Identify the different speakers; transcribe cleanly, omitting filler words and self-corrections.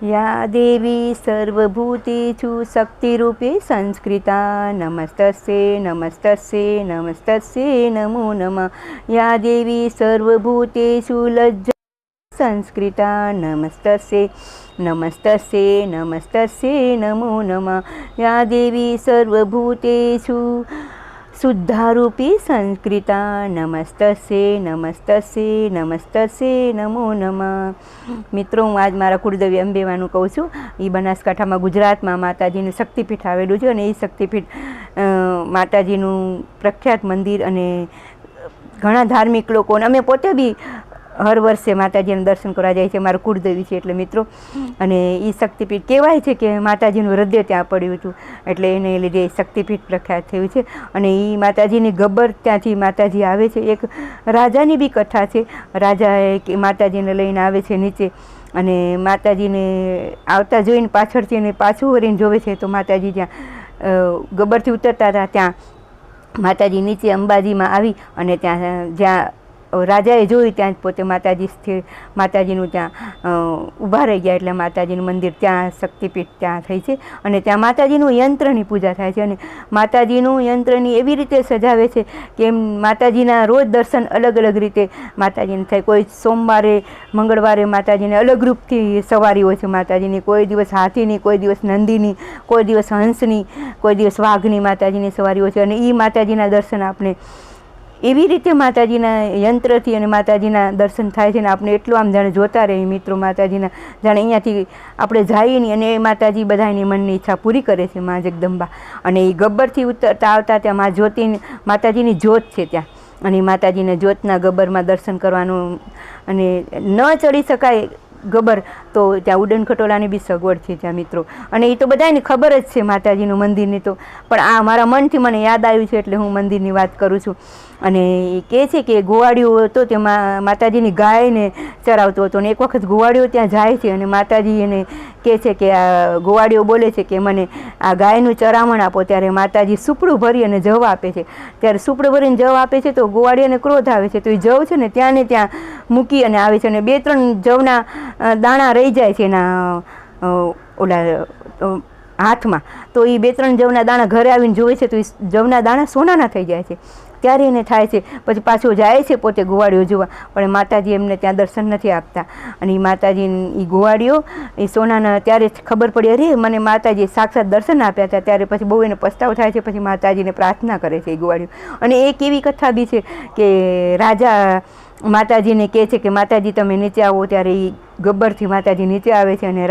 Speaker 1: या देवी सर्वभूतेषु शक्तिरूपे संस्कृता नमस्तस्यै नमस्तस्यै नमस्तस्यै नमो नमः। या देवी सर्वभूतेषु लज्जा संस्कृता नमस्तस्यै नमस्तस्यै नमस्तस्यै नमो नमः। या देवी सर्वभूतेषु शुद्धारूपी संस्कृता नमस्तस्यै नमस्तस्यै नमस्तस्यै नमो नमः। મિત્રો, હું આજ મારા કુળદેવી અંબેવાનું કહું છું. એ બનાસકાંઠામાં ગુજરાતમાં માતાજીનું શક્તિપીઠ આવેલું છે અને એ શક્તિપીઠ માતાજીનું પ્રખ્યાત મંદિર અને ઘણા ધાર્મિક લોકો અને અમે પોતે બી હર વર્ષે માતાજીના દર્શન કરવા જાય છે. મારું કુળદેવી છે એટલે મિત્રો. અને એ શક્તિપીઠ કહેવાય છે કે માતાજીનું હૃદય ત્યાં પડ્યું હતું એટલે એને લીધે શક્તિપીઠ પ્રખ્યાત થયું છે. અને એ માતાજીની ગબ્બર ત્યાંથી માતાજી આવે છે. એક રાજાની બી કથા છે. રાજાએ કે માતાજીને લઈને આવે છે નીચે અને માતાજીને આવતા જોઈને પાછળથી એને પાછું વળીને જોવે છે તો માતાજી જ્યાં ગબ્બરથી ઉતરતા હતા ત્યાં માતાજી નીચે અંબાજીમાં આવી અને ત્યાં જ્યાં રાજાએ જોયું ત્યાં પોતે માતાજીનું ત્યાં ઊભા રહી ગયા એટલે માતાજીનું મંદિર ત્યાં શક્તિપીઠ ત્યાં થઈ છે. અને ત્યાં માતાજીનું યંત્રની પૂજા થાય છે અને માતાજીનું યંત્રની એવી રીતે સજાવે છે કે એમ માતાજીના રોજ દર્શન અલગ અલગ રીતે માતાજીને થાય. કોઈ સોમવારે મંગળવારે માતાજીને અલગ રૂપથી સવારી હોય છે માતાજીની. કોઈ દિવસ હાથીની, કોઈ દિવસ નંદીની, કોઈ દિવસ હંસની, કોઈ દિવસ વાઘની માતાજીની સવારી હોય છે. અને એ માતાજીના દર્શન આપણે એવી રીતે માતાજીના યંત્રથી અને માતાજીના દર્શન થાય છે ને આપણે એટલું આમ જાણે જોતા રહીએ મિત્રો માતાજીના. જાણે અહીંયાથી આપણે જઈએ નહીં અને એ માતાજી બધાની મનની ઈચ્છા પૂરી કરે છે મા જગદંબા. અને એ ગબ્બરથી ઉતરતા આવતા ત્યાં મા જ્યોતિ માતાજીની જ્યોત છે ત્યાં. અને માતાજીને જ્યોતના ગબ્બરમાં દર્શન કરવાનું અને ન ચડી શકાય ગબ્બર તો ત્યાં ઉડન ખટોલાની બી સગવડ છે ત્યાં મિત્રો. અને એ તો બધાને ખબર જ છે માતાજીનું મંદિરની તો, પણ આ મારા મનથી મને યાદ આવ્યું છે એટલે હું મંદિરની વાત કરું છું. અને એ કહે છે કે ગોવાળિયો હતો તેમાં માતાજીની ગાયને ચરાવતો હતો. અને એક વખત ગોવાળિયો ત્યાં જાય છે અને માતાજી એને કહે છે કે આ ગોવાળિયો બોલે છે કે મને આ ગાયનું ચરામણ આપો. ત્યારે માતાજી સુપડું ભરી અને જવ આપે છે. ત્યારે સુપડું ભરીને જવ આપે છે તો ગોવાળિયાને ક્રોધ આવે છે તો એ જવ છે ને ત્યાં ને ત્યાં મૂકી અને આવે છે. અને 2-3 જવના દાણા રહી જાય છે એના ઓલા હાથમાં. તો એ 2-3 જવના દાણા ઘરે આવીને જોવે છે તો એ જવના દાણા સોનાના થઈ જાય છે. ત્યારે એને થાય છે પછી પાછો જાય છે પોતે ગોવાળિયો જોવા, પણ માતાજી એમને ત્યાં દર્શન નથી આપતા. અને એ માતાજી એ ગોવાળિયો એ સોનાના ત્યારે ખબર પડી અરે મને માતાજીએ સાક્ષાત દર્શન આપ્યા હતા. ત્યારે પછી બહુ એને પસ્તાવ થાય છે. પછી માતાજીને પ્રાર્થના કરે છે એ ગોવાળિયો. અને એક એવી કથા બી છે કે રાજા માતાજીને કહે છે કે માતાજી તમે નીચે આવો. ત્યારે એ ગબ્બરથી માતાજી નીચે આવે છે અને